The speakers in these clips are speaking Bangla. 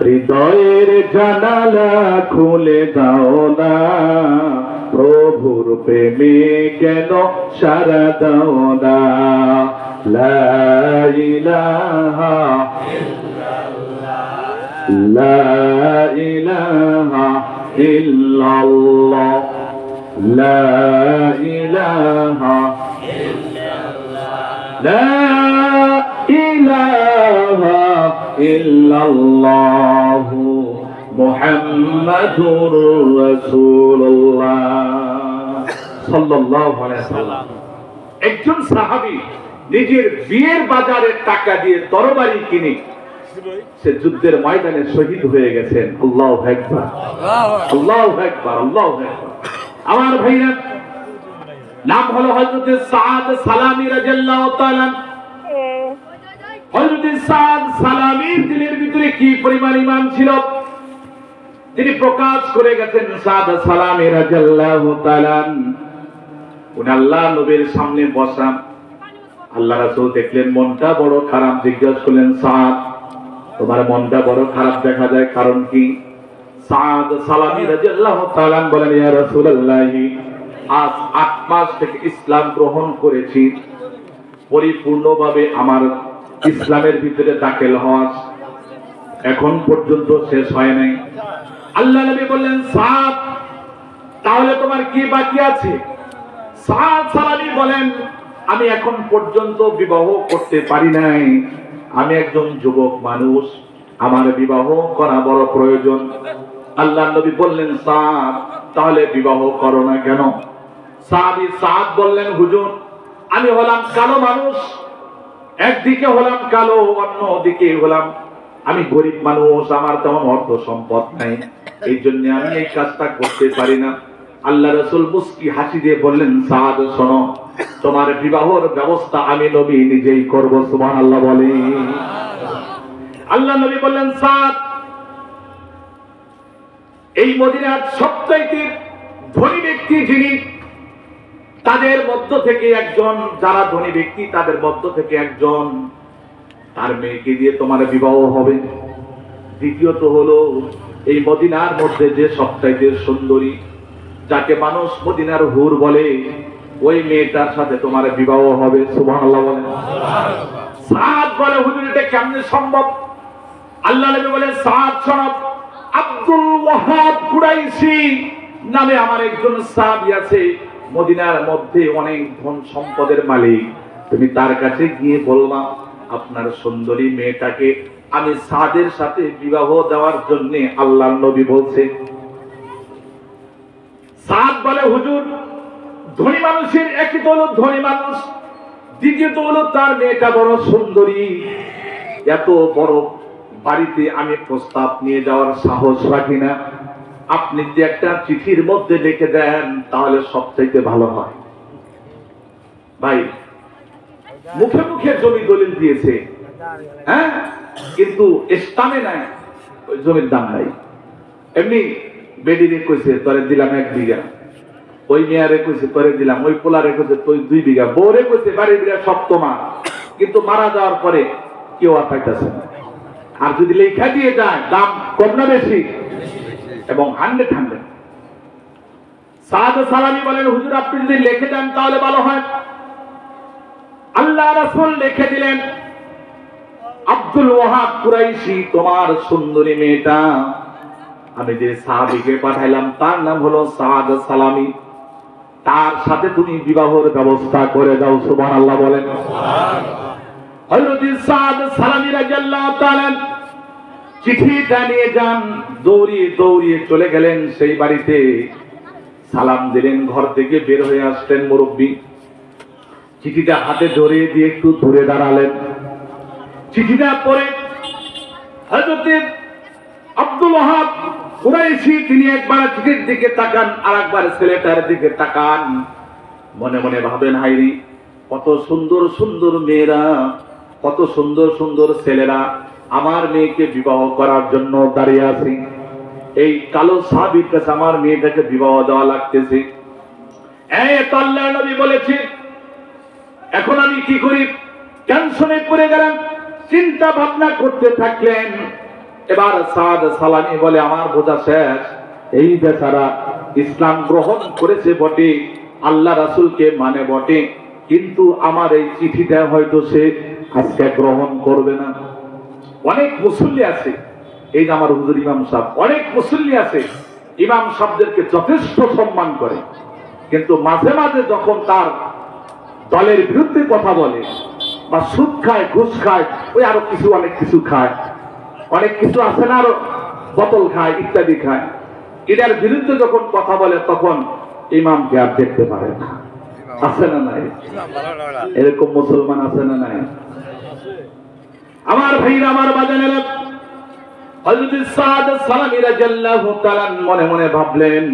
হৃদয়ের জানালা খুলে দাও না, প্রভুর প্রেমে কেন সারা দাও না। লা ইলাহা ইল্লাল্লাহ, লা ইলাহা ইল্লাল্লাহ, লা ইলাহা ইল্লাল্লাহ, লা ইলাহা ইল্লাল্লাহু মুহাম্মাদুর রাসূলুল্লাহ সাল্লাল্লাহু আলাইহি ওয়াসাল্লাম। একজন সাহাবী নিজের বিয়ের বাজারে টাকা দিয়ে তরবারি কিনে সে যুদ্ধের ময়দানে শহীদ হয়ে গেছেন। আল্লাহু আকবার, আল্লাহু আকবার, আল্লাহু আকবার। আমার ভাইরা, নাম হলো হযরত সাদ সালামী রাদিয়াল্লাহু তাআলা। হযরত সাদ সালামীর দিলের ভিতরে কি পরিমাণ ঈমান ছিল তিনি প্রকাশ করে গেছেন। সাদ সালামী রাদিয়াল্লাহু তাআলা উনি আল্লাহ নবীর সামনে বসা, আল্লাহ রাসূল দেখলেন মনটা বড় খারাপ, জিজ্ঞাসা করলেন সাদ তোমার মনটা বড় খারাপ দেখা যায়, কারণ কি? সাদ সালামী রাদিয়াল্লাহু তাআলা বলেন, ইয়া রাসূলুল্লাহ, আজ 8 মাস থেকে ইসলাম গ্রহণ করেছি, পরিপূর্ণভাবে আমার ইসলামের ভিতরে দাখিল হওয়া এখন পর্যন্ত শেষ হয় নাই। আল্লাহ নবী বললেন, সাদ তাহলে তোমার কি বাকি আছে? সাদ সালামী বলেন, আমি এখন পর্যন্ত বিবাহ করতে পারি নাই, আমি একজন যুবক মানুষ, আমার বিবাহ করা বড় প্রয়োজন। আল্লাহ নবী বললেন, সাদ তাহলে বিবাহ করো না কেন? সাদ বললেন, হুজুর আমি হলাম কালো মানুষ, একদিকে হলাম কালো, অন্য দিকে হলাম আমি গরিব মানুষ, আমার তেমন অর্থ সম্পদ নাই, এই জন্য আমি এই কাজটা করতে পারি না। আল্লাহ রাসূল মুস্কি হাসি দিয়ে বললেন, সাদ শোনো, তোমার বিবাহের ব্যবস্থা আমি নবী নিজেই করব। সুবহানাল্লাহ বলে। আল্লাহ নবী বললেন, সাদ এই মদিনার সবচাইতে ধনী ব্যক্তি যিনি, তাদের মধ্য থেকে একজন, যারা ধনী ব্যক্তি তাদের মধ্য থেকে একজন, তার মেয়েকে দিয়ে তোমার বিবাহ হবে। দ্বিতীয়ত হলো এই মদিনার মধ্যে যে সবচাইতে সুন্দরী, যাকে মানুষ মদিনার হুর বলে, ওই মেয়েটার সাথে তোমার বিবাহ হবে। সুবহানাল্লাহ বলেন। সাদ বলে, হুজুর এটা কেমনে সম্ভব? আল্লাহ নবী বলেন, সাদ শোনো, আব্দুল ওয়াহাব কুরাইশি নামে আমার একজন সাহাবী আছে, মদিনার মধ্যে অনেক ধন সম্পদের মালিক, তুমি তার কাছে গিয়ে বলবা আপনার সুন্দরী মেয়েটাকে আমি সাদের সাথে বিবাহ দেওয়ার জন্য আল্লাহর নবী বলছে। সাদ বলে, হুজুর ধনী মানুষের একই তো হলো ধনী মানুষ, দ্বিতীয়ত হলো তার মেয়েটা বড় সুন্দরী, এত বড় বাড়িতে আমি প্রস্তাব নিয়ে যাওয়ার সাহস রাখি না, আপনি যদি একটা চিঠির মধ্যে লিখে দেন তাহলে সবচাইতে ভালো হয়। ভাই মুখে মুখে জমি দলিল দিয়েছে, হ্যাঁ, কিন্তু স্থানে নাই, ওই জমির দাম নাই। এমনি বেডিরে কইছে তোরে দিলাম 1 বিঘা, ওই মেয়ারে কইছে তোরে দিলাম, ওই পোলারে কইছে তুই 2 বিঘা, বউরে কইছে বাড়ি বিঘা সব তোমার, কিন্তু মারা যাওয়ার পরে কেউ আর পাইতেছে না। আর যদি লেখা দিয়ে যায় দাম কম না বেশি? এবং 100। সাদ সালামী বলেন, হুজুর আপনি যদি লিখে দেন তাহলে ভালো হয়। আল্লাহ রাসূল লিখে দিলেন, আব্দুল ওয়াহাব কুরাইশি তোমার সুন্দরী মেয়েটা আমি যে সাহাবীকে পাঠাইলাম তার নাম হলো সাদ সালামী, তার সাথে তুমি বিবাহের ব্যবস্থা করে দাও। সুবহানাল্লাহ বলেন। হযরত সাদ সালামী রাদিয়াল্লাহু তাআলা চিঠিটা নিয়ে যান, দৌড়িয়ে দৌড়িয়ে চলে গেলেন সেই বাড়িতে, সালাম দিলেন, ঘর থেকে বের হয়ে আসলেন মুরব্বী, চিঠিটা হাতে ধরে দিয়ে একটু দূরে দাঁড়ালেন। চিঠিটা পড়ে হযরত আব্দুল ওয়াহাব কুরাইশি তিনি একবার চিঠির দিকে তাকান, আর একবার ছেলেটার দিকে তাকান, মনে মনে ভাবেন, হায়রে কত সুন্দর সুন্দর মেয়েরা, কত সুন্দর সুন্দর ছেলেরা আমার মেয়েকে বিবাহ করার জন্য দাঁড়িয়ে আছে, এই কালো সাহাবীর কাছে আমার মেয়েটাকে বিবাহ দেওয়া লাগতেছে। এই তো আল্লাহর নবী বলেছে, এখন আমি কি করি? টেনশনে পড়ে গেলেন, চিন্তা ভাবনা করতে থাকলেন। এবার সাদ সালামি বলে, আমার বোঝা শেষ। এই বেচারা ইসলাম গ্রহণ করেছে বটে, আল্লাহ রাসূলকে মানে বটে, কিন্তু আমার এই চিঠিটা হয়তো সে আজকে গ্রহণ করবে না। অনেক মুসল্লি আছে, এই যে আমার হুজুর ইমাম সাহেব, অনেক মুসল্লি আছে ইমাম সাহেবদেরকে যথেষ্ট সম্মান করে, কিন্তু মাঝে মাঝে যখন তার দলের বিরুদ্ধে কথা বলে বা সুদ খায়, ঘুষ খায়, ওই আরো কিছু অনেক কিছু খায়, অনেক কিছু আছে না, আরো বোতল খায় ইত্যাদি খায়, এটার বিরুদ্ধে যখন কথা বলে তখন ইমামকে আর দেখতে পারে না। আছে না নাই? এরকম মুসলমান আছে না নাই? আমার ভাইরা, আমার বাজানেরা, হযরত সাদ সালামী রাদিয়াল্লাহু তাআলা মনে মনে ভাবলেন,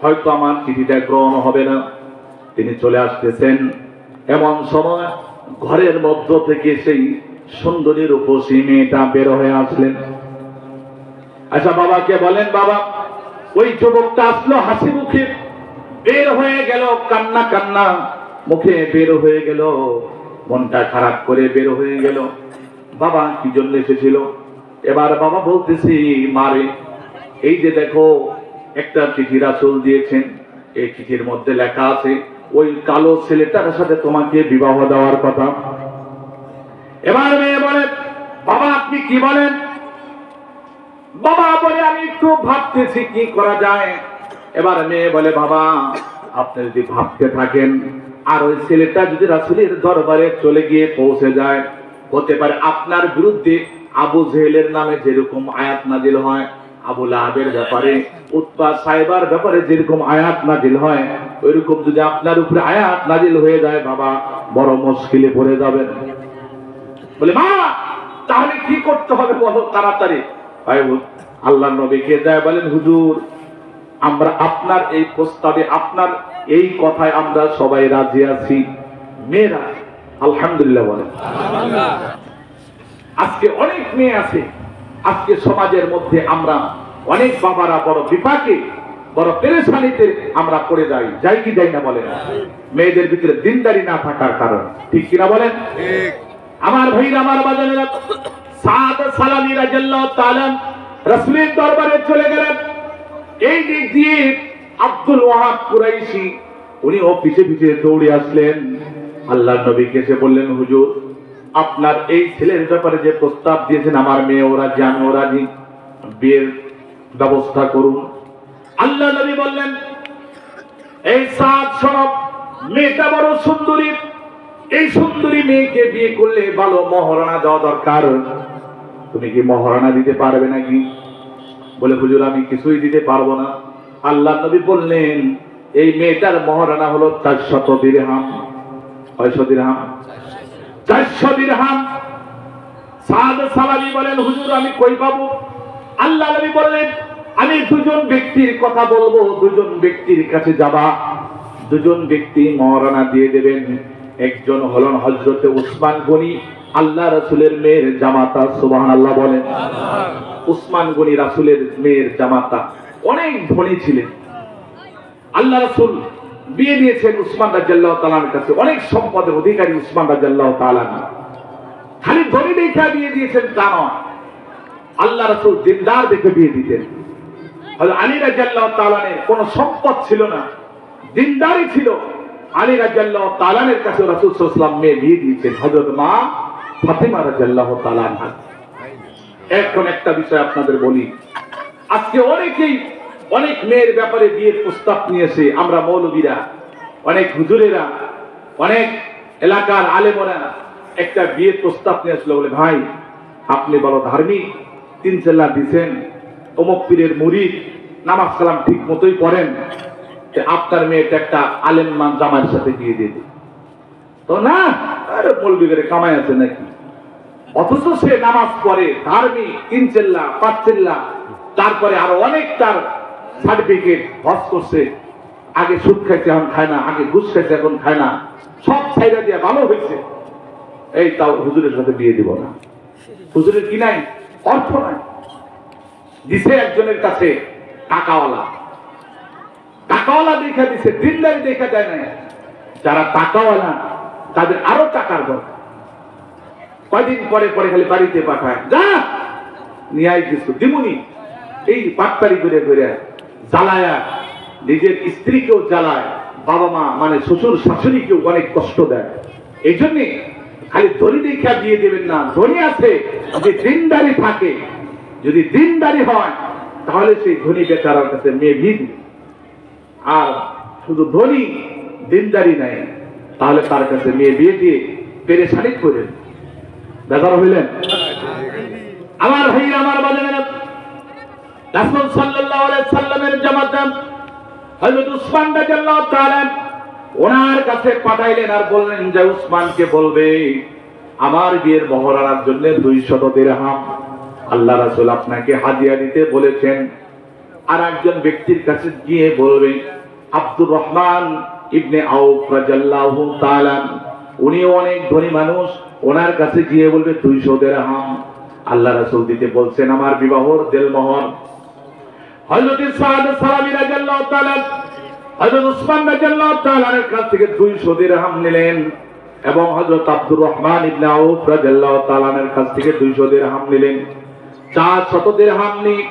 হয়তো আমার চিঠিটা গ্রহণ হবে না। তিনি চলে আসতেছেন, এমন সময় ঘরের মধ্য থেকে সেই সুন্দরী রূপসী মেয়েটা বের হয়ে আসলেন। আচ্ছা, বাবাকে বলেন, বাবা, ওই যুবকটা আসলো হাসি মুখে, বের হয়ে গেল কান্না কান্না মুখে বের হয়ে গেল, মনটা খারাপ করে বের হয়ে গেল। বাবা কি জন্য এসেছিল? এবার বাবা বলতেছি, মারে, এই যে দেখো একটা চিঠি রাসূল দিয়েছেন, এই চিঠির মধ্যে লেখা আছে ওই কালো ছেলেটার সাথে তোমাকে বিবাহ দেওয়ার কথা। এবার মেয়ে বলে, বাবা আপনি কি বলেন? বাবা বলে, আমি একটু ভাবতেছি কি করা যায়। এবার মেয়ে বলে, বাবা আপনি যদি ভাবতে থাকেন আর ওই ছেলেটা যদি রাসূলের দরবারে চলে গিয়ে পৌঁছে যায়, হতে পারে আপনার বিরুদ্ধে আবু জেহেলের নামে যেরকম আয়াত নাজিল হয়, আবু লাহাবের ব্যাপারে, উতবা সাইবার ব্যাপারে যেরকম আয়াত নাজিল হয়, ওইরকম যদি আপনার উপরে আয়াত নাজিল হয়ে যায়, বাবা বড় মুশকিলে পড়ে যাবেন। বলে, মা তাহলে কি করতে হবে বলো তাড়াতাড়ি। আল্লাহর নবীকে যায় বলেন, হুজুর আমরা আপনার এই প্রস্তাবে, আপনার এই কথায় আমরা সবাই রাজি আছি। মেয়েরা আলহামদুলিল্লাহ বলেন। আজকে অনেক মেয়ে আছে, আজকে সমাজের মধ্যে আমরা অনেক বাবারা বড় বিপাকে, বড় পেরেশানিতে আমরা পড়ে যাই কি যাই না বলেন? মেয়েদের ভিতরে দিনদারি না থাকার কারণ, ঠিক কিনা বলেন? আমার ভাইরা, আমার বাজানেরা, সাদ সালামী রাদিয়াল্লাহু তাআলা রাসূলের দরবারে চলে গেলেন। এই দিক দিয়ে আব্দুল ওয়াহাব কুরাইশি উনিও পিছে পিছে দৌড়ে আসলেন। আল্লাহর নবীকে এসে বললেন, হুজুর আপনার এই ছেলের ব্যাপারে যে প্রস্তাব দিয়েছেন, আমার মেয়ে ওরা জানে, ওরা বিয়ের ব্যবস্থা করুন। আল্লাহ নবী বললেন, এই সাদ শোনো, মেয়েটা বড় সুন্দরী, এই সুন্দরী মেয়েকে বিয়ে করলে ভালো মহারণা দেওয়া দরকার। তুমি কি মহারণা দিতে পারবে নাকি? বলে, হুজুর আমি কিছুই দিতে পারবো না। আল্লাহ নবী বললেন, এই মেয়েটার মহারণা হলো 400 দিরহাম। 600 দিরহাম? 400 দিরহাম। সাদ সালামী বলেন, হুজুর আমি কই পাবো? আল্লাহ নবী বললেন, আমি দুজন ব্যক্তির কথা বলবো, দুজন ব্যক্তির কাছে যাবা, দুজন ব্যক্তি মহারণা দিয়ে দেবেন। একজন হলেন হযরতে উসমান গনি, আল্লাহ রাসূলের মেয়ের জামাতা। সুবহানাল্লাহ বলেন। উসমান গনি রাসূলের মেয়ের জামাতা, অনেক ধনী ছিলেন। আল্লাহ রাসূল বিয়ে দিয়েছেন উসমান রাদিয়াল্লাহু তাআলার কাছে, অনেক সম্পদের অধিকারী উসমান রাদিয়াল্লাহু তাআলা। খালি ধনী দেখে বিয়ে দিয়েছেন তা নয়, আল্লাহ রাসূল দিনদার দেখে বিয়ে দিতেন। হযরত আলী রাদিয়াল্লাহু তাআলার কোনো সম্পদ ছিল না, দিনদারি ছিল। আলী রাদিয়াল্লাহু তাআলার কাছে রাসূল সাল্লাল্লাহু আলাইহি ওয়াসাল্লাম মেয়ে বিয়ে দিয়েছেন হযরত মা ফাতেমা রাদিয়াল্লাহু তাআলা। এখন একটা বিষয় আপনাদের বলি, আজকে অনেকেই অনেক মেয়ের ব্যাপারে বিয়ের প্রস্তাব নিয়েছে। আমরা মৌলবীরা, অনেক হুজুরেরা, অনেক এলাকার আলেমরা একটা বিয়ের প্রস্তাব নিয়ে আসলো। বলে, ভাই আপনি বড় ধার্মিক, 3 চেল্লা দিচ্ছেন, অমুক পীরের মুরিদ, নামাজ কালাম ঠিক মতোই পড়েন, আপনার মেয়েটা একটা আলেম মান জামাইয়ের সাথে বিয়ে দিয়ে দিন। তো না, আরে মৌলবীদের কামাই আছে নাকি? অথচ সে নামাজ পড়ে, ধার্মিক, 3 চেল্লা 5 চেল্লা, তারপরে আরো অনেক তার সার্টিফিকেট, হজ করছে, আগে সুদ খাইছে এখন খায় না, আগে ঘুষ খাইছে এখন খায় না, সব ছাইরা দিয়ে ভালো হয়েছে। এই তাও হুজুরের সাথে বিয়ে দিব না। হুজুরের কি নাই? অর্থ নাই। দিছে একজনের কাছে টাকাওয়ালা, টাকাওয়ালা দেখা দিছে, দিনদারি দেখা যায় না। যারা টাকাওয়ালা তাদের আরো টাকার দরকার। কয়দিন পরে পরে খালি বাড়িতে পাঠায়, যা নিয়ে আই কিছু দিমুনি। এই পাটপাড়ি করে করে জ্বালায়া নিজের স্ত্রীকেও জ্বালায়, বাবা মা মানে শ্বশুর শাশুড়িকেও অনেক কষ্ট দেয়। এই জন্যে খালি ধনী দেখা দিয়ে দেবেন না। ধনী আছে, যদি দিনদারি থাকে, যদি দিনদারি হয় তাহলে সেই ধনী বেচারার কাছে মেয়ে বিয়ে দিবে। আর শুধু ধনী দিনদারি নাই, তাহলে তার কাছে মেয়ে বিয়ে দিয়ে পেরেশানি করে বেচারা হইলেন। আমার ভাই, আমার বাজারের রাসূল সাল্লাল্লাহু আলাইহি সাল্লামের জামাতা হযরত উসমান রাদিয়াল্লাহু তাআলা ওনার কাছে পাঠাইলেন আর বললেন যে উসমানকে বলবে আমার বিয়ের মোহর আনার জন্য 200 দিরহাম আল্লাহ রাসূল আপনাকে হাদিয়া দিতে বলেছেন। আর একজন ব্যক্তির কাছে গিয়ে বলবে আব্দুর রহমান ইবনে আউফ রাদিয়াল্লাহু তাআলা, উনি অনেক ধনী মানুষ, ওনার কাছে গিয়ে বলবে 200 দিরহাম আল্লাহ রাসূল দিতে বলছেন আমার বিবাহর দেলমোহর। হযরত সাদ সালামী রাদিয়াল্লাহু তাআলা হযরত উসমান রাদিয়াল্লাহু তাআলার কাছ থেকে 200 দিরহাম নিলেন এবং হযরত আব্দুর রহমান ইবনে আউফ রাদিয়াল্লাহু তাআলার কাছ থেকে 200 দিরহাম নিলেন। 400 দিরহাম নিয়ে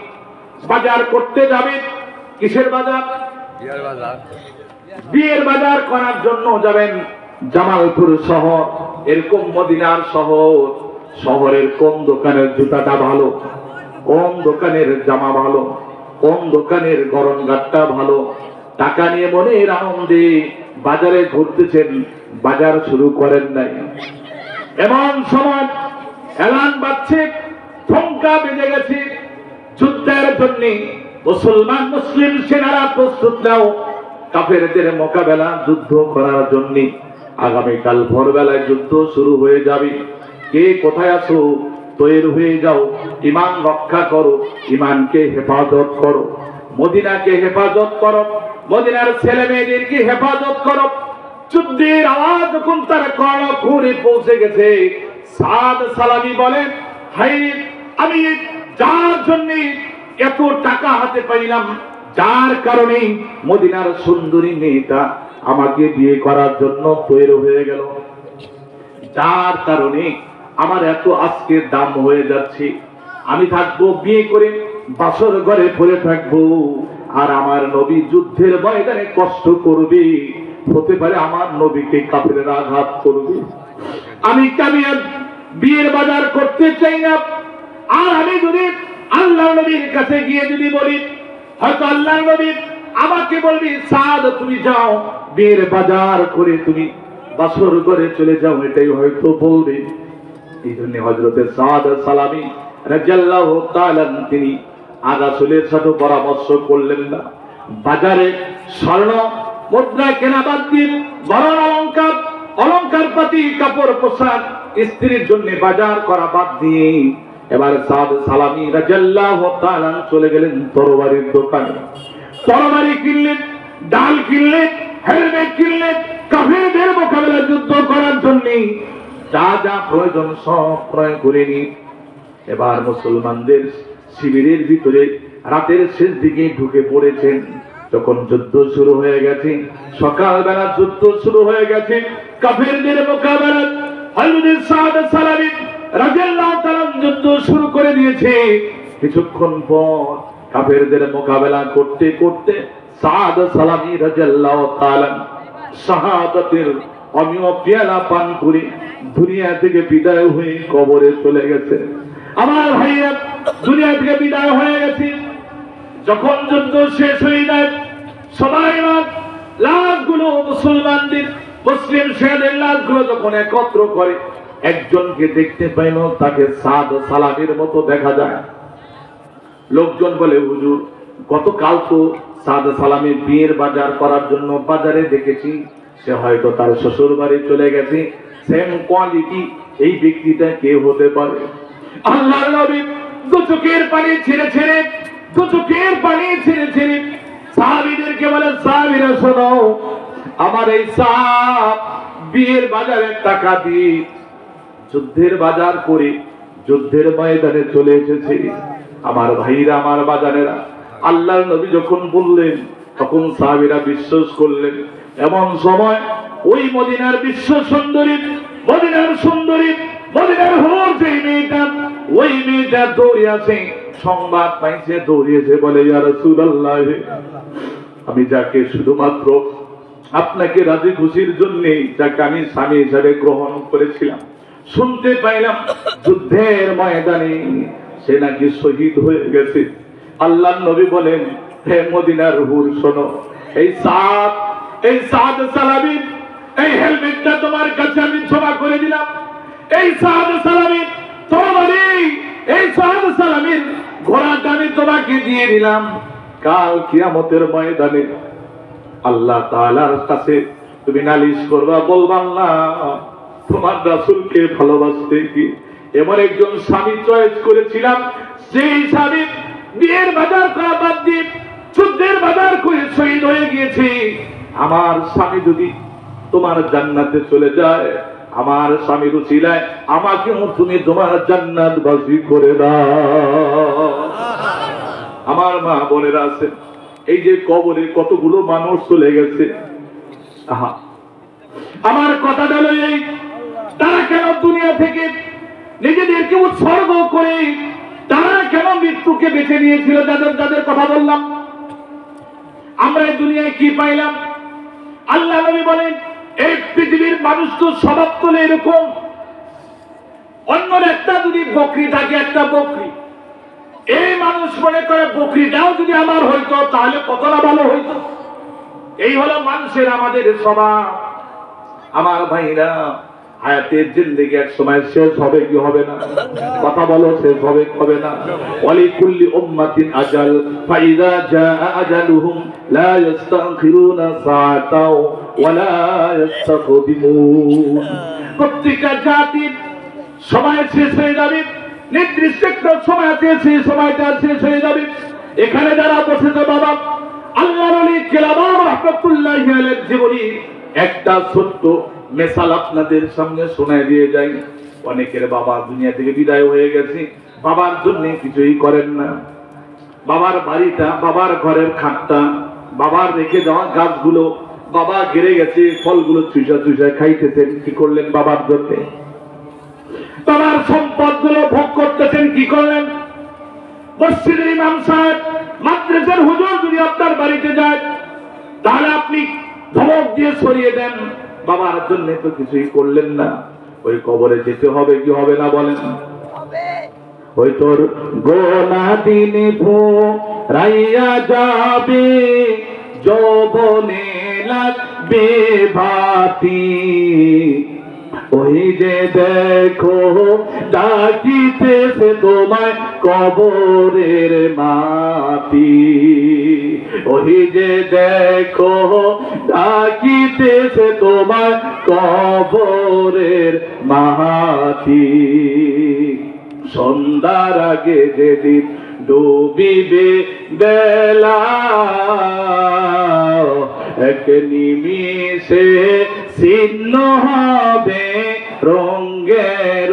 বাজার করতে যাবেন। কিসের বাজার? বিয়ের বাজার। বিয়ের বাজার করার জন্য যাবেন জামালপুর শহর। এরকম মদিনার শহর, শহরের কোন দোকানের জুতাটা ভালো, কোন দোকানের জামা ভালো, কোন দোকানের গরম গাট্টা ভালো, টাকা নিয়ে মনের আনন্দে বাজারে ঘুরতেছেন, বাজার শুরু করেন নাই। এমন সময় এলান বাজছে, ঠোঙ্কা বেজে গেছে, যুদ্ধের জন্য মুসলমান মুসলিম সেনারা প্রস্তুত নাও, কাফেরদের মোকাবেলা যুদ্ধ করার জন্য। আগামীকাল ভোরবেলায় যুদ্ধ শুরু হয়ে যাবে। কে কোথায় আছো তৈরি হয়ে যাও, ঈমান রক্ষা করো, ঈমানকে হেফাজত করো, মদিনাকে হেফাজত করো, মদিনার ছেলে মেয়েদেরকে হেফাজত করো। যুদ্ধের আওয়াজ যখন তার কর্ণকুহরে পৌঁছে গেছে, সাদ সালামী বলেন, হাই আমি যার জন্য এত টাকা হাতে পাইলাম, যার কারণে মদিনার সুন্দরী মেয়েটা আমাকে বিয়ে করার জন্য তৈরি হয়ে গেল, যার কারণে আমার এত আজকের দাম হয়ে যাচ্ছে, আমি থাকবো বিয়ে করে বাসর ঘরে পড়ে থাকবো, আর আমার নবী যুদ্ধের ময়দানে কষ্ট করবে, হতে পারে আমার নবীকে কাফেররা আঘাত করবে। আমি বিয়ের বাজার করতে চাই না। আর আমি যদি আল্লাহ নবীর কাছে গিয়ে যদি বলি, হয়তো আল্লাহ নবী আমাকে বলবি সাদ তুমি যাও বিয়ের বাজার করে তুমি বাসর ঘরে চলে যাও, এটাই হয়তো বলবে। এই জন্য হযরতে সাদ সালামী রাদিয়াল্লাহু তাআলা তিনি রাসূলের সাথে পরামর্শ করলেন না। বাজারে স্বর্ণ মুদ্রা কেনা বাদ দিয়ে, বরণ অলংকার, অলংকার পাতি, কাপড় পোশাক, স্ত্রীর জন্য বাজার করা বাদ দিয়ে এবার সাদ সালামী রাদিয়াল্লাহু তাআলা চলে গেলেন তরবারির দোকানে। তরবারি কিনলেন, ডাল কিনলেন, হেলমেট কিনলেন, কাফেরদের মোকাবেলা যুদ্ধ করার জন্য যা যা প্রয়োজন সব ক্রয় করে নিয়ে এবার মুসলমানদের শিবিরের ভিতরে রাতের শেষ দিকে ঢুকে পড়েছেন। যখন যুদ্ধ শুরু হয়ে গেছে, সকালবেলা যুদ্ধ শুরু হয়ে গেছে, কাফেরদের মোকাবেলা হযরত সাদ সালামী রাদিয়াল্লাহু তাআলা যুদ্ধ শুরু করে দিয়েছে। কিছুক্ষণ পর কাফেরদের মোকাবেলা করতে করতে সাদ সালামী রাদিয়াল্লাহু তাআলা শাহাদাতের অমীয় পেয়ালা পান করে দুনিয়া থেকে বিদায় হয়ে কবরে চলে গেছে। আমার ভাইরা, দুনিয়া থেকে বিদায় হয়ে গেছে। যখন যুদ্ধ শেষ হয়ে যায়, সবাই লাশগুলো মুসলমানদের, মুসলিম সেনাদের লাশগুলো যখন একত্র করে, একজনকে দেখতে পাইল, তাকে সাদ সালামীর মতো দেখা যায়। লোকজন বলে, হুজুর গতকাল তো সাদ সালামীর বিয়ের বাজার করার জন্য বাজারে দেখেছি, সে হয়তো তার শ্বশুর বাড়ি চলে গেছে, সেম কোয়ালিটি এই ব্যক্তিটা কে হতে পারে? আল্লাহর নবী দু চোখের পানি ছেড়ে ছেড়ে, দু চোখের পানি ছেড়ে ছেড়ে সাহাবীদেরকে বলে, সাহাবীরা শোনো, আমার এই সাহাব বিয়ের বাজারে টাকা দিয়ে যুদ্ধের বাজার করে যুদ্ধের ময়দানে চলে এসেছে। আমার ভাইরা, আমার বাজারেরা, আল্লাহর নবী যখন বললেন তখন সাহাবীরা বিশ্বাস করলেন। এমন সময় ওই মদিনার বিশ্ব সুন্দরী, মদিনার সুন্দরী, মদিনার হুর যে মেয়েটা, ওই মেয়েটা দৌড়িয়েছে, সংবাদ পাইছে, দৌড়িয়েছে, বলে ইয়া রাসূলুল্লাহ, আমি যাকে শুধুমাত্র আপনাকে রাজি খুশির জন্য যাকে আমি স্বামী হিসাবে গ্রহণ করেছিলাম, শুনতে পাইলাম যুদ্ধের ময়দানে সে নাকি শহীদ হয়ে গেছে। আল্লাহর নবী বলেন, হে মদিনার হুর শোনো, এই সাদ সালাবি, এই হেলমেটটা তোমার কাছে আমি জমা করে দিলাম। এই সাদ সালাবি তরবারি, এই সাদ সালামির ঘোড়াটা আমি তোমাকে দিয়ে দিলাম। কাল কিয়ামতের ময়দানে আল্লাহ তাআলার কাছে তুমি নালিশ করবা, বলবা না তোমার রাসূলকে ভালোবাসতে কি এমন একজন স্বামী চয়েস করেছিলাম, সেই স্বামী বিয়ের বাজার করা বাদ দিয়ে যুদ্ধের বাজার করে শহীদ হয়ে গিয়েছে। আমার স্বামী যদি তোমার জান্নাতে চলে যায়, আমার স্বামীর উসিলায় আমাকেও তুমি তোমার জান্নাতবাসী করে দাও। আমার মা বোনেরা আছেন, এই যে কবরে কতগুলো মানুষ চলে গেছে। আহা, আমার কথাটা হলো এই, তারা কেন দুনিয়া থেকে নিজেদেরকে উৎসর্গ করে তারা কেন মৃত্যুকে বেছে নিয়েছিল? যাদের যাদের কথা বললাম, আমরা এই দুনিয়ায় কি পাইলাম? আল্লাহ নবী বলেন, এই পৃথিবীর মানুষ তো স্বভাব তোলে এরকম, অন্যর একটা যদি বকরি থাকে, একটা বকরি, এই মানুষ মনে করে বকরিটাও যদি আমার হইতো তাহলে কতটা ভালো হইতো। এই হলো মানুষের আমাদের স্বভাব। আমার ভাইরা, হায়াতের জিন্দেগি এক সময় শেষ হবে কি হবে না? কথা বলো, শেষ হবে কি হবে না? ওয়ালিকুল্লি উম্মাতিন আজাল, ফাইযা জাআ আজালুহুম লা ইস্তাখিরুনা সাআতাও ওয়া লা ইস্তাকদিমুন। প্রত্যেকটা জাতির সময় শেষ হয়ে যাবে, নির্দিষ্ট একটা সময় আছে, সেই সময়টা শেষ হয়ে যাবে। এখানে যারা বসেছে বাবা, আল্লাহর ওলি কেলাম রাহমাতুল্লাহি আলাইহির জীবনী একটা ছোট্ট মেসাল আপনাদের সামনে শোনায় দিয়ে যাই। অনেকের বাবা দুনিয়া থেকে বিদায় হয়ে গেছে, বাবার জন্য কিছুই করেন না। বাবার বাড়িটা, বাবার ঘরের খাটটা, বাবার রেখে দেওয়া গাছগুলো বাবা গেড়ে গেছে, ফলগুলো চুষা চুষা খাইতেছেন, কি করলেন বাবার জন্য? বাবার সম্পদ গুলো ভোগ করতেছেন, কি করলেন? মসজিদের ইমাম সাহেব, মাদ্রাসার হুজুর যদি আপনার বাড়িতে যায়, তাহলে আপনি ধমক দিয়ে সরিয়ে দেন, বাবার জন্য তো কিছুই করলেন না। ওই কবরে যেতে হবে কি হবে না বলেন? ওই তোর গোনা দিন রাইয়া যাবে, যৌবনে লাগবে ভাতি, ওই যে দেখো ডাকিতেছে তোমায় কবরের মাটি, ওই যে দেখো ডাকিতেছে তোমায় কবরের মাটি। সন্ধ্যার আগে যেদিন ডুবিবে বেলা, এক নিমিষে ছিন্ন হবে রঙের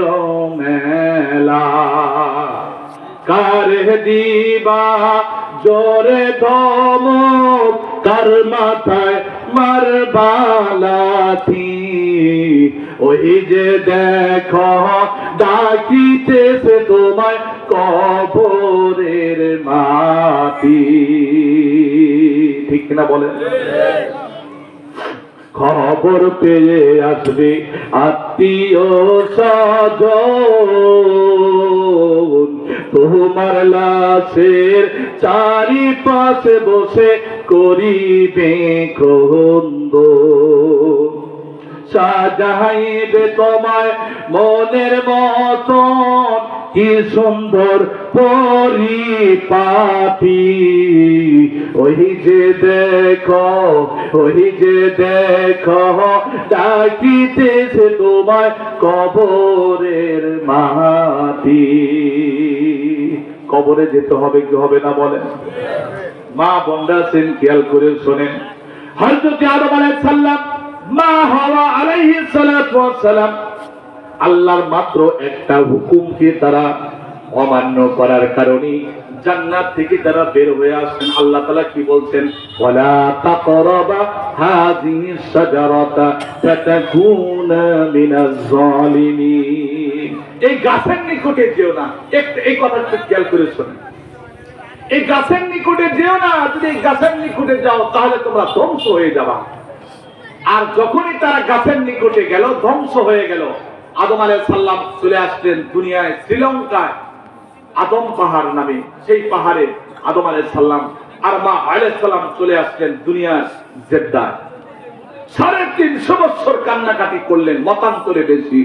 মেলা। কার দিবা জোরে ধমক, কার মাথায় মারবালাথি, ওই যে দেখো ডাকিতেছে তোমায় কবরের মাটি। ঠিক না বলেন? খবর পেয়ে আসবে আত্মীয় স্বজন, তোমার লাশের চারিপাশে বসে করিবে ক্রন্দন, সাজাইবে তোমায় মনের মতন কি সুন্দর পরিপাটি। ওই যে দেখো, ওই যে দেখো ডাকিতেছে তোমায় কবরের মাটি। কবরে যেতে হবে কি হবে না বলেন? মা বোনরা আছেন, খেয়াল করে শোনেন। হযরত আদম আলাইহিস সালাম, মা হাওয়া আলাইহিস সালাতু ওয়াস সালাম, আল্লাহর মাত্র একটা হুকুমকে তারা অমান্য করার কারণে জান্নাত থেকে তারা বের হয়ে আসেন। আল্লাহ তাআলা কি বলছেন? ওয়ালা তাকরাবা হাযিহিস শাজারাতা ফাতাকুনা মিনাজ জালিমিন। এই গাছের নিকটে যেও না। এই কথাটা খেয়াল করে শোনেন, এই গাছের নিকটে যেও না। যদি এই গাছের নিকটে যাও তাহলে তোমরা ধ্বংস হয়ে যাবা। আর যখনই তারা গাছের নিকটে গেল, ধ্বংস হয়ে গেল। আদম আলাইহিস সালাম চলে আসলেন দুনিয়ায় শ্রীলঙ্কায় আদম পাহাড় নামে, সেই পাহাড়ে আদম আলাইহিস সালাম আর মা আলাইহিস সালাম চলে আসলেন দুনিয়ার জেদ্দায়। 350 বছর কান্নাকাটি করলেন, মতান্তরে বেশি।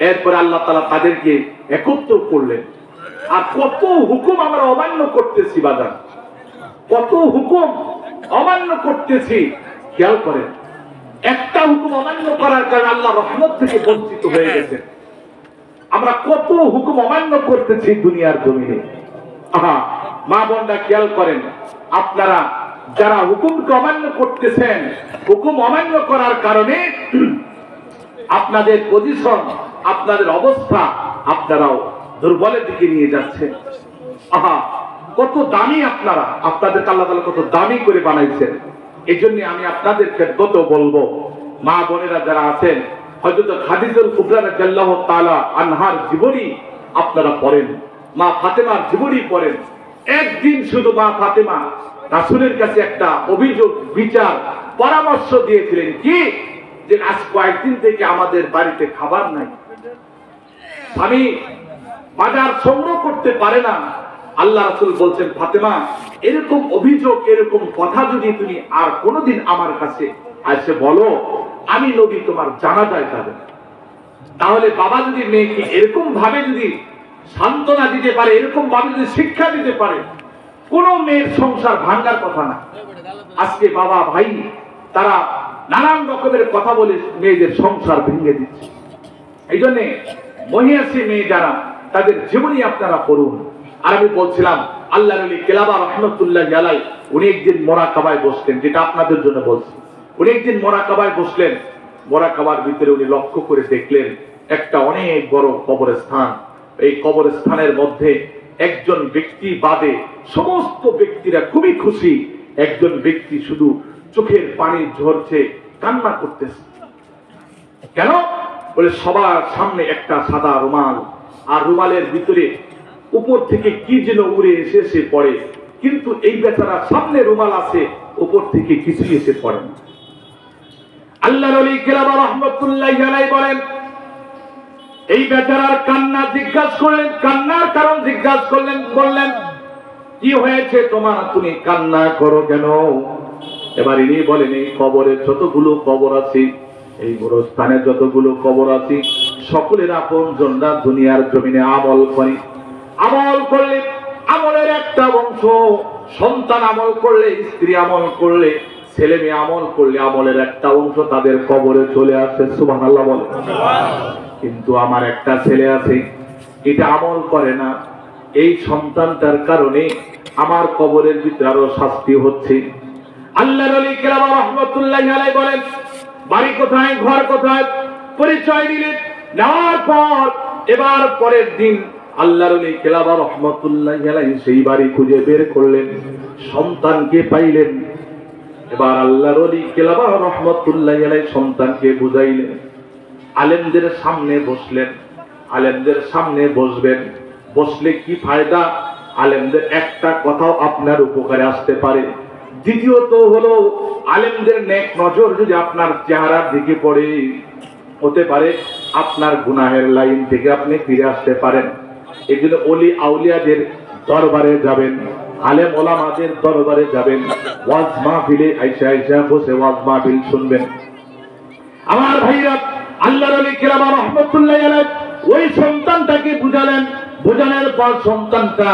এরপরে আল্লাহ তাআলা তাদেরকে একত্র করলেন। আর কত হুকুম আমরা অমান্য করতেছি বাজার, কত হুকুম অমান্য করতেছি। খেয়াল করেন, একটা হুকুম অমান্য করার কারণে আল্লাহ রহমত থেকে বঞ্চিত হয়ে গেছে। আমরা কত হুকুম অমান্য করতেছি দুনিয়ার জমিনে। মা বোনরা খেয়াল করেন, আপনারা যারা হুকুমকে অমান্য করতেছেন, হুকুম অমান্য করার কারণে আপনাদের পজিশন, আপনাদের অবস্থা, আপনারাও দুর্বলের দিকে নিয়ে যাচ্ছেন। কত দামি আপনারা, আপনাদেরকে আল্লাহ তাআলা কত দামি করে বানাইছেন। এই জন্য আমি আপনাদের ক্ষেত্রে বলবো, মা বোনেরা যারা আছেন, হযরত খাদিজা কুবরা রাদিয়াল্লাহু তাআলা আনহার জীবনী আপনারা পড়েন, মা ফাতেমার জীবনী পড়েন। একদিন শুধু মা ফাতেমা রাসূলের কাছে একটা অভিযোগ, বিচার, পরামর্শ দিয়েছিলেন কি, যে আজ কয়েকদিন থেকে আমাদের বাড়িতে খাবার নাই, আমি বাজার সংগ্রহ করতে পারে না। আল্লাহ রাসূল বলছেন, ফাতেমা এরকম অভিযোগ, এরকম কথা যদি তুমি আর কোনোদিন আমার কাছে এসে বলো, আমি নবী তোমার জানাজায় যাবে। তাহলে বাবা যদি মেয়েকে এরকম ভাবে যদি সান্ত্বনা দিতে পারে, এরকম ভাবে যদি শিক্ষা দিতে পারে, কোন মেয়ের সংসার ভাঙার কথা না। আজকে বাবা ভাই তারা নানান রকমের কথা বলে মেয়েদের সংসার ভেঙে দিচ্ছে। এই জন্য মহিয়াসী মেয়ে যারা, তাদের জীবনী আপনারা পড়ুন। আর আমি বলছিলাম, আল্লাহর ওলি কেলাবা রাহমাতুল্লাহি আলাইহি উনি একদিন মোরাকাবায় বসলেন, যেটা আপনাদের জন্য বলছি। উনি একদিন মোরাকাবায় বসলেন, মোরাকাবার ভিতরে উনি লক্ষ্য করে দেখলেন একটা অনেক বড় কবরস্থান। এই কবরস্থানের মধ্যে একজন ব্যক্তি বাদে সমস্ত ব্যক্তিরা খুবই খুশি। একজন ব্যক্তি শুধু চোখের পানি ঝরছে, কান্না করতেছে। কেন? বলে সবার সামনে একটা সাদা রুমাল, আর রুমালের ভিতরে উপর থেকে কি যেন উড়ে এসে পড়ে, কিন্তু এই বেচারা সামনে রুমাল আছে, উপর থেকে কিছু এসে পড়ে না। আল্লাহর ওলি কেলাবা রাহমাতুল্লাহি আলাইহি বলেন, এই বেচারার কান্না জিজ্ঞাসা করলেন, কান্নার কারণ জিজ্ঞাসা করলেন, বললেন কি হয়েছে তোমার, তুমি কান্না করো কেন? এবার ইনি বলেন, এই কবরে যতগুলো কবর আছে, এই গোরস্থানে যতগুলো কবর আছে, সকলের আপনজনরা দুনিয়ার জমিনে আমল করে। আমল করলে আমলের একটা অংশ, সন্তান আমল করলে, স্ত্রী আমল করলে, ছেলে মেয়ে আমল করলে আমলের একটা অংশ তাদের কবরে চলে আসে। সুবহানাল্লাহ বলে। কিন্তু আমার একটা ছেলে আছে, এটা আমল করে না, এই সন্তানটার কারণে আমার কবরের ভিতরে আরো শাস্তি হচ্ছে। আল্লাহর ওলি কেরাম রাহমাতুল্লাহি আলাইহি বলেন, বাড়ি কোথায়, ঘর কোথায়, পরিচয় দিলেন। নেওয়ার পর এবার পরের দিন আল্লাহর ওলি কেরাম রাহমাতুল্লাহি আলাইহি সেই বাড়ি খুঁজে বের করলেন, সন্তানকে পাইলেন। এবার আল্লাহর ওলি কেরাম রাহমাতুল্লাহি আলাইহি সন্তানকে বুঝাইলেন। আলেমদের সামনে বসলেন, আলেমদের সামনে বসবেন, বসলে কি ফায়দা? আলেমদের একটা কথাও আপনার উপকারে আসতে পারে। দ্বিতীয়ত হলো, আলেমদের নেক নজর যদি আপনার চেহারার দিকে পড়ে, হতে পারে আপনার গুনাহের লাইন থেকে আপনি ফিরে আসতে পারেন। এই জন্য ওলি আউলিয়াদের দরবারে যাবেন, আলেম ওলামাদের দরবারে যাবেন, ওয়াজ মাহফিলে আইসা আইসা বসে ওয়াজ মাহফিল শুনবেন। আমার ভাইরা, আল্লাহর ওলি কেরাম রাহমাতুল্লাহি আলাইহি ওই সন্তানটাকে বুঝালেন, বোঝানোর পর সন্তানটা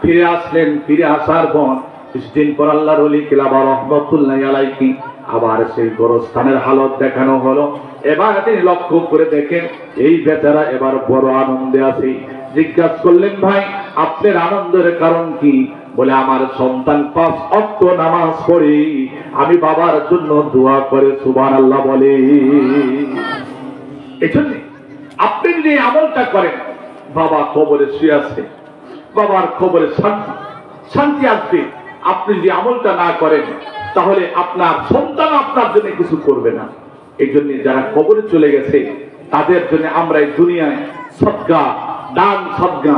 ফিরে আসলেন। ফিরে আসার পর কিছুদিন পর আল্লাহর ওলি কেরাম রাহমাতুল্লাহি আলাইহি আবার সেই গোরস্থানের হালত দেখানো হলো। এবার তিনি লক্ষ্য করে দেখেন এই বেচারা এবার বড় আনন্দে আছে। জিজ্ঞাসা করলেন, ভাই আপনার আনন্দের কারণ কি? বলে, আমার সন্তান 5 ওয়াক্ত নামাজ পড়ে, আমি বাবার জন্য দোয়া করে। সুবহানাল্লাহ বলে। এজন্য আপনি যদি আমলটা করেন, বাবা কবরে শুয়ে আছে, বাবার কবরে শান্তি আসবে। আপনি যদি আমলটা না করেন, তাহলে আপনার সন্তান আপনার জন্য কিছু করবে না। এই জন্য যারা কবরে চলে গেছে তাদের জন্য আমরা এই দুনিয়ায় সদকা, দান সদকা,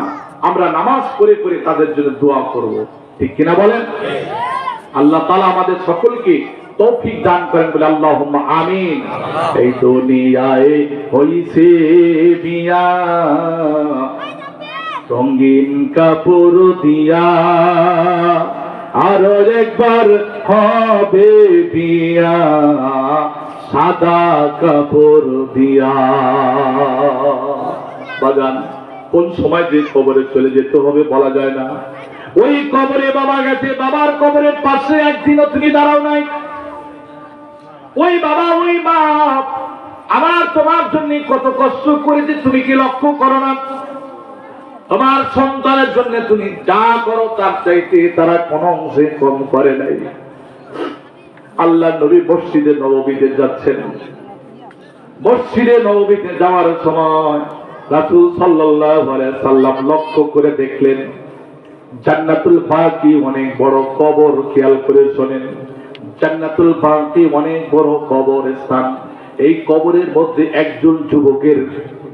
আমরা নামাজ পড়ে পড়ে তাদের জন্য দোয়া করব, ঠিক কিনা বলেন? আল্লাহ তাআলা আমাদের সকলকে তৌফিক দান করেন বলে আল্লাহুম্মা আমিন। এই দুনিয়ায় হইছে বিয়া রঙিন কাপড় দিয়া, আরো একবার হবে বিয়া সাদা কাপড় দিয়া। বাগান কোন সময় যে কবরে চলে যেতে হবে বলা যায় না। ওই কবরে বাবা গেছে, বাবার কবরের পাশে একদিনও তুমি দাঁড়াও নাই। ওই বাবা ওই বাপ আমার তোমার জন্য কত কষ্ট করেছে তুমি কি লক্ষ্য করো না? তোমার সন্তানের জন্য তুমি যা করো তার চাইতে তারা কোনো অংশে কম করে নাই। আল্লাহ নবী মসজিদে নববীতে যাচ্ছেন। মসজিদে নববীতে যাওয়ার সময় রাসূল সাল্লাল্লাহু আলাইহি সাল্লাম লক্ষ্য করে দেখলেন জান্নাতুল বাকি অনেক বড় কবর। খেয়াল করে শোনেন, জান্নাতুল বাকি অনেক বড় কবর স্থান। এই কবরের মধ্যে একজন যুবকের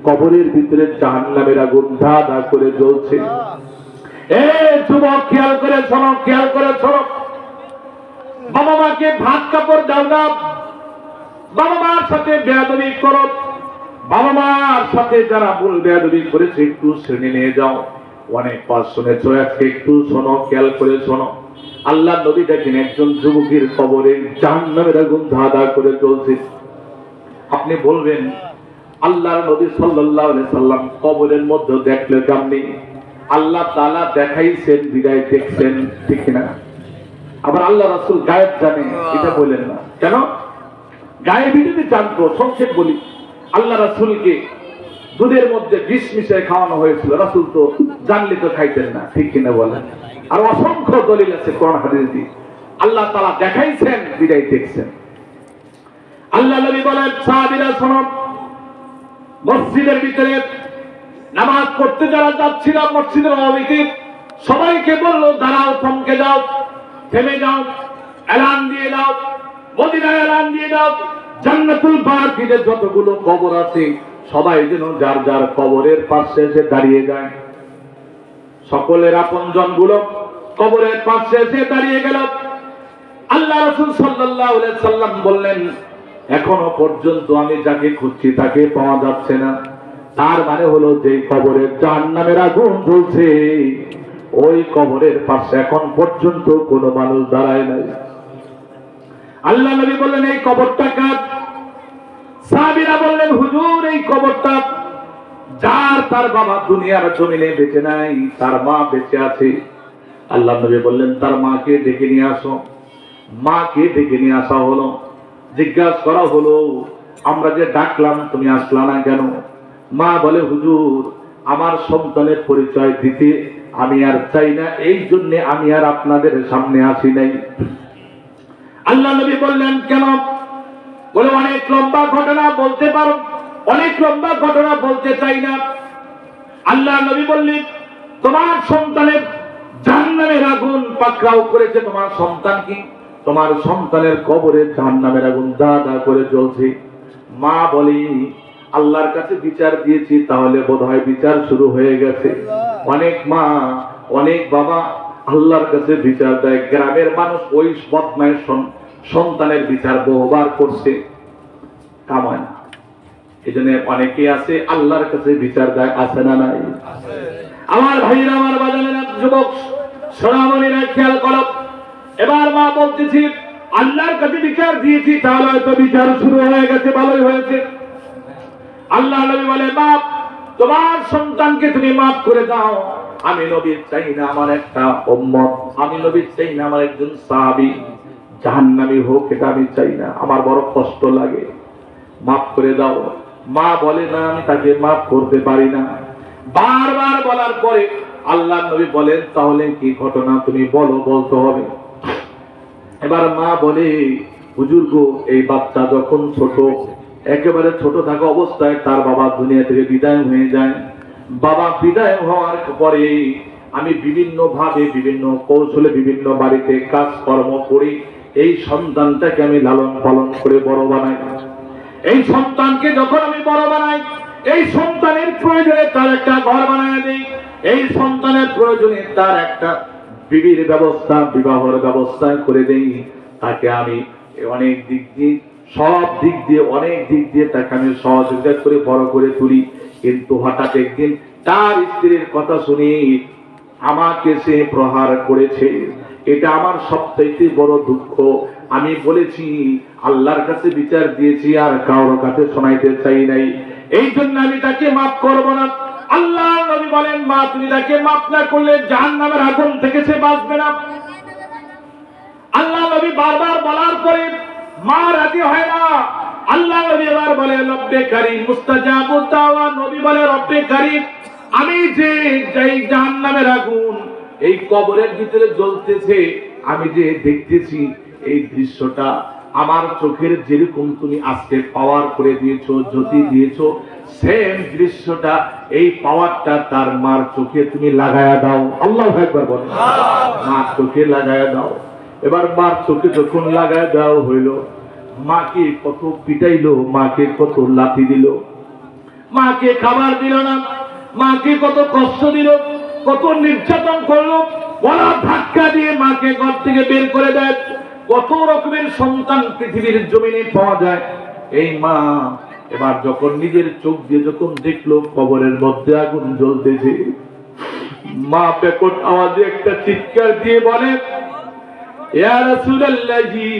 কবরের ভিতরে জাহান্নামের আগুন ধা ধা করে জ্বলছে। এ যুবক খেয়াল করে শোনো, খেয়াল করে শোনো। বাবা মাকে ভাত কাপড় দাও না, বাবা মার সাথে বেয়াদবি করো, বাবা মার সাথে যারা ভুল বেয়াদবি করেছে একটু শ্রেণী নিয়ে যাও। অনেক পাশ শুনেছো, আজকে একটু শোনো, খেয়াল করে শোনো। আল্লাহ নবী দেখেন একজন যুবকের কবরে জাহান্নামের আগুন ধা ধা করে জ্বলছে। আপনি বলবেন আল্লাহর নবী সাল্লাল্লাহু আলাইহি সাল্লাম কবরের মধ্যে দেখলে কেমনি? আল্লাহ তাআলা দেখাইছেন বিদায় দেখছেন, ঠিক না? আবার আল্লাহ রাসূল গায়েব জানে এটা বলেন না কেন? গায়েবী যদি জানতো, সংক্ষেপ বলি, আল্লাহ রাসূলকে দুধের মধ্যে বিষ মিশিয়ে খাওয়ানো হয়েছিল, রাসূল তো জানলে তো খাইতেন না, ঠিক কিনা বলেন? আর অসংখ্য দলিল আছে কোরআন হাদিসে, আল্লাহ তাআলা দেখাইছেন বিদায় দেখছেন। আল্লাহ নবী বলেন সাহাবীরা শোনো, মসজিদের ভিতরে নামাজ পড়তে যারা যাচ্ছিল মসজিদের নববীতে সবাইকে বললো দাঁড়াও, থমকে যাও, থেমে যাও, এলান দিয়ে দাও, মদিনায় এলান দিয়ে দাও, জান্নাতুল বাকিতে যতগুলো কবর আছে সবাই যেন যার যার কবরের পাশে এসে দাঁড়িয়ে যায়। সকলের আপনজন গুলো কবরের পাশে এসে দাঁড়িয়ে গেল। আল্লাহ রাসূল সাল্লাল্লাহু আলাইহি সাল্লাম বললেন এখনো পর্যন্ত আমি যাকে খুঁজছি তাকে পাওয়া যাচ্ছে না। তার মানে হলো যে কবরের জাহান্নামের আগুন জ্বলছে ওই কবরের পাশে এখন পর্যন্ত কোনো মানুষ দাঁড়ায় নাই। আল্লাহ নবী বললেন এই কবরটা কার? সাহাবীরা বললেন হুজুর এই কবরটা যার তার বাবা দুনিয়ার জমিনে বেঁচে নাই, তার মা বেঁচে আছে। আল্লাহ নবী বললেন তার মাকে ডেকে নিয়ে আসো। মাকে ডেকে নিয়ে আসা হলো। জিজ্ঞাসা করা হলো আমরা যে ডাকলাম তুমি আসলা না কেন? মা বলে হুজুর আমার সন্তানের পরিচয় দিতে আমি আর চাই না, এই জন্য আমি আর আপনাদের সামনে আসি নাই। আল্লাহ নবী বললেন কেন? বলে অনেক লম্বা ঘটনা বলতে পারো, অনেক লম্বা ঘটনা বলতে চাই না। আল্লাহ নবী বললেন তোমার সন্তানের জাহান্নামের আগুন পাকড়াও করেছে, তোমার সন্তান কি? তোমার সন্তানের কবরে জাহান্নামের আগুন দা দা করে জ্বলছে। মা বলি আল্লাহর কাছে বিচার দিয়েছি, তাহলে বোধহয় বিচার শুরু হয়ে গেছে। অনেক মা অনেক বাবা আল্লাহর কাছে বিচার দেয়। গ্রামের মানুষ ওই বদমায়ের সন্তানের বিচার বহুবার করছে, কামায় না। এই জন্য অনেকে আছে আল্লাহর কাছে বিচার দেয়, আছে না নাই? আমার ভাইরা, আমার বাজানেরা, যুবক সোনামণিরা খেয়াল করো। এবার মা বলতেছি আল্লাহর কাছে বিচার দিয়েছি, তাহলে হয়তো বিচার শুরু হয়ে গেছে, ভালোই হয়েছে। আল্লাহ নবী বলে বাপ তোমার সন্তানকে তুমি মাফ করে দাও। আমি নবী চাই না আমার একটা উম্মত, আমি নবী চাই না আমার একজন সাহাবী জাহান্নামী হোক, এটা আমি চাই না, আমার বড় কষ্ট লাগে, মাফ করে দাও। মা বলে না আমি তাকে মাফ করতে পারি না। বারবার বলার পরে আল্লাহ নবী বলেন তাহলে কি ঘটনা তুমি বলো, বলতে হবে। এবার মা বলে হুজুর গো এই বাচ্চা যখন ছোট, একেবারে ছোট থাকা অবস্থায় তার বাবা দুনিয়া থেকে বিদায় হয়ে যায়। বাবা বিদায় হওয়ার পরে আমি বিভিন্ন ভাবে বিভিন্ন কৌশলে বিভিন্ন বাড়িতে কাজকর্ম করি, এই সন্তানটাকে আমি লালন পালন করে বড় বানাই। এই সন্তানকে যখন আমি বড় বানাই, এই সন্তানের প্রয়োজনে তার একটা ঘর বানায় দিই, এই সন্তানের প্রয়োজনে তার একটা বিবির ব্যবস্থা, বিবাহের ব্যবস্থা করে দেই, তাকে আমি অনেক দিক দিয়ে, সব দিক দিয়ে, অনেক দিক দিয়ে তাকে আমি সহযোগিতা করে বড় করে তুলি। কিন্তু হঠাৎ একদিন তার স্ত্রীর কথা শুনি আমাকে সে প্রহার করেছে। এটা আমার সবচাইতে বড় দুঃখ। আমি বলেছি আল্লাহর কাছে বিচার দিয়েছি, আর কারোর কাছে শোনাইতে চাই নাই। এই জন্য আমি তাকে মাফ করব না। আল্লাহ নবী বলেন, মা তুমি তাকে মাফ না করলে জাহান্নামের আগুন থেকে সে বাঁচবে না। আল্লাহ নবী বারবার বলার পরে মা রাজি হয় না। আল্লাহ নবী এবার বলে, রব্বে কারীম মুস্তাজাবুদ দাওয়া। নবী বলে, রব্বে কারীম, আমি যে জাহান্নামের আগুন এই কবরের ভিতরে জ্বলতেছে, আমি যে দেখতেছি এই দৃশ্যটা আমার চোখের যেরকম তুমি আজকে পাওয়ার করে দিয়েছো, জ্যোতি দিয়েছো, সেম দৃশ্যটা, এই পাওয়ারটা তার মার চোখে তুমি লাগায়া দাও। আল্লাহু আকবার বলেন, মার চোখে লাগায়া দাও। এবার মার চোখে যখন লাগায় দেওয়া হইল, মাকে কত পিটাইলো, মাকে কত লাথি দিল, মাকে খাবার দিল না, মাকে কত কষ্ট দিল, কত নির্যাতন করলো, গলা ধাক্কা দিয়ে মাকে ঘর থেকে বের করে দেয়। কত রকমের সন্তান পৃথিবীর জমিনে পাওয়া যায়। এই মা এবার যখন নিজের চোখ দিয়ে যখন দেখলো কবরের মধ্যে আগুন জ্বলতেছে, মা বেকট আওয়াজে একটা চিৎকার দিয়ে বলে, ইয়া রাসূলুল্লাহি,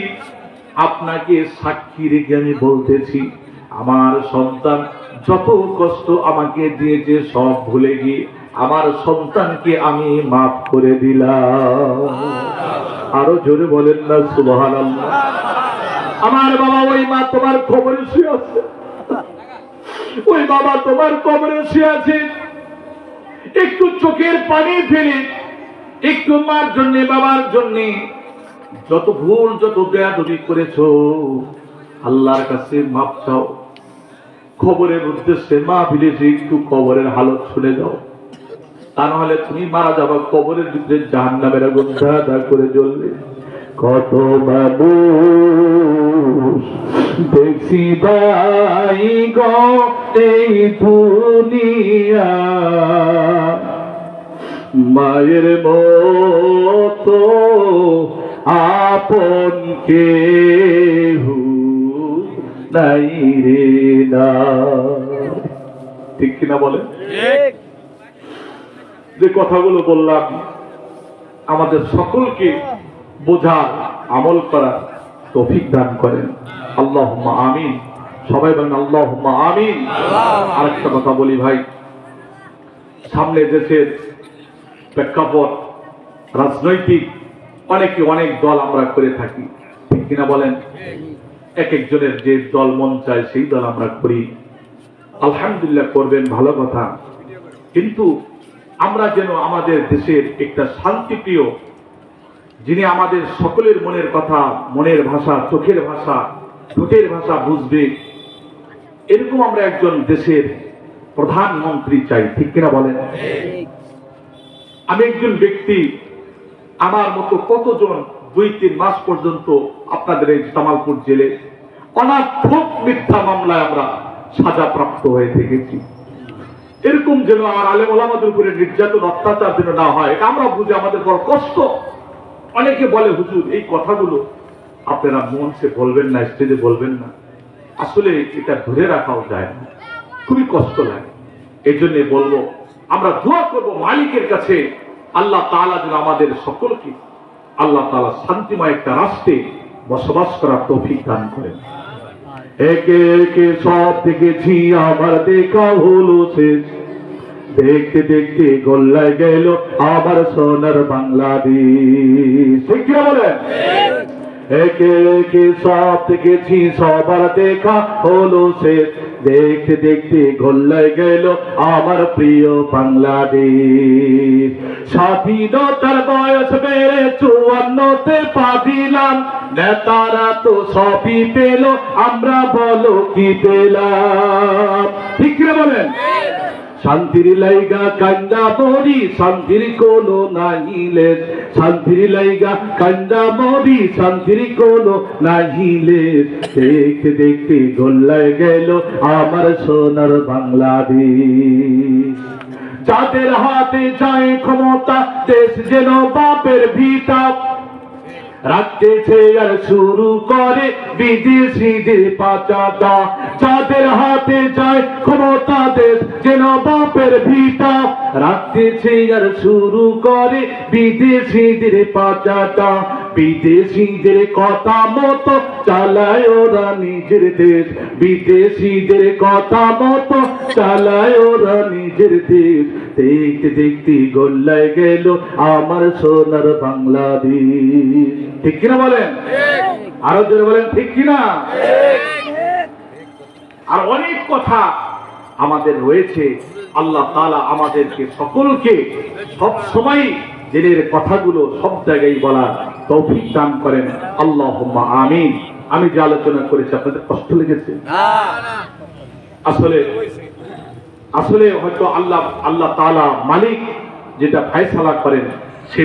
আপনাকে সাক্ষী রেখে আমি বলতেছি, আমার সন্তান যত কষ্ট আমাকে দিয়েছে সব ভুলে গিয়ে আমার সন্তানকে আমি মাফ করে দিলাম। আরো জোরে বলেন না সুবহানাল্লাহ। আমার বাবা, ওই মা তোমার কবরে শুয়ে আছে, ওই বাবা তোমার কবরে শুয়ে আছে। একটু চোখের পানি ফেলে একটু মার জন্য, বাবার জন্য যত ভুল, যত বেয়াদবি করেছো, আল্লাহর কাছে মাপ চাও। খবরের উদ্দেশ্যে মা বিলেছে, একটু কবরের হালত শুনে যাও, তা নাহলে তুমি মারা যাবা, কবরের ভিতরে জাহান্নামের আগুন ধা করে জ্বলবে। কত মানুষ দেখছি ভাই গো এই দুনিয়া, মায়ের মতো আপন কেহু নাই রে না। ঠিক কিনা বলেন? যে কথাগুলো বললাম আমাদের সকলকে বোঝার, আমল করার তৌফিক দান করেন। আল্লাহুম্মা আমিন। সবাই বলেন আল্লাহুম্মা আমিন। আরেকটা কথা বলি ভাই, সামনে দেশের প্রেক্ষাপট রাজনৈতিক, অনেকে অনেক দল আমরা করে থাকি, ঠিক কিনা বলেন? এক একজনের যে দল মন চায় সেই দল আমরা করি। আলহামদুলিল্লাহ, করবেন, ভালো কথা। কিন্তু আমরা যেন আমাদের দেশের একটা শান্তিপ্রিয়, যিনি আমাদের সকলের মনের কথা, মনের ভাষা, চোখের ভাষা, ঠোঁটের ভাষা বুঝবে, এরকম আমরা একজন দেশের প্রধানমন্ত্রী চাই, ঠিক কিনা বলেন? আমি একজন ব্যক্তি, আমার মতো কতজন 2-3 মাস পর্যন্ত আপনাদের এই জামালপুর জেলে অনার্থক মিথ্যা মামলায় আমরা সাজাপ্রাপ্ত হয়ে থেকেছি। এরকম যেন আর আলেম ওলামাদের উপরে নির্যাতন, অত্যাচার যেন না হয়, এটা আমরা বুঝি, আমাদের বড় কষ্ট। অনেকে বলে, হুজুর এই কথাগুলো আপনারা মঞ্চে বলবেন না, স্টেজে বলবেন না। আসলে এটা ধরে রাখাও যায় না, খুবই কষ্ট লাগে। এই জন্য বলবো, আমরা দোয়া করবো মালিকের কাছে, আল্লাহ তাআলা যেন আমাদের সকলকে, আল্লাহ তাআলা শান্তিময় একটা রাষ্ট্রে বসবাস করার তৌফিক দান করেন। একে একে সব দেখেছি, আমার দেখা হলো শেষ, দেখতে দেখতে গোল্লায় গেল আমার সোনার বাংলাদেশ। ঠিক কি বলেন? একে একে সব দেখেছি, সবার দেখা হলো শেষ, দেখতে দেখতে গোল্লায় গেল আমার প্রিয় বাংলাদেশ। স্বাধীনতার বয়স বেড়ে 54তে পা দিলাম, নেতারা তো সবই পেল, আমরা বলো কি পেলাম? ঠিক কি বলেন? শান্তির লাইগা কান্দা মরি শান্তির কোনো নাহিলে, শান্তির লাইগা কান্দা মরি শান্তির কোনো নাহিলে। দেখতে দেখতে গোল্লায় গেল আমার সোনার বাংলাদেশ। যাদের হাতে যায় ক্ষমতা দেশ যেন বাপের ভিটা, রাখতেছে আর শুরু করে বিদেশিদের পাচাটা। যাদের হাতে যায় ক্ষমতা দেশ যেন বাপের ভিটা, রাখতেছে আর শুরু করে বিদেশিদের পাচাটা। বিদেশিদের কথা মতো চালায় ওরা নিজের দেশ, বিদেশিদের কথা মতো চালায় ওরা নিজের দেশ। দেখতে দেখতে গোল্লায় গেল আমার সোনার বাংলাদেশ। ঠিক কিনা বলেন? আরো জোরে বলেন ঠিক কিনা? আর অনেক কথা আমাদের রয়েছে। আল্লাহ তাআলা আমাদেরকে সকলকে সব সময় দিনের কথাগুলো সব জায়গায় বলার তৌফিক দান করেন। আল্লাহুম্মা আমিন। আমি যে আলোচনা করেছি আপনাদের কষ্ট লেগেছে? আসলে হয়তো আল্লাহ তাআলা মালিক যেটা ফয়সালা করেন সে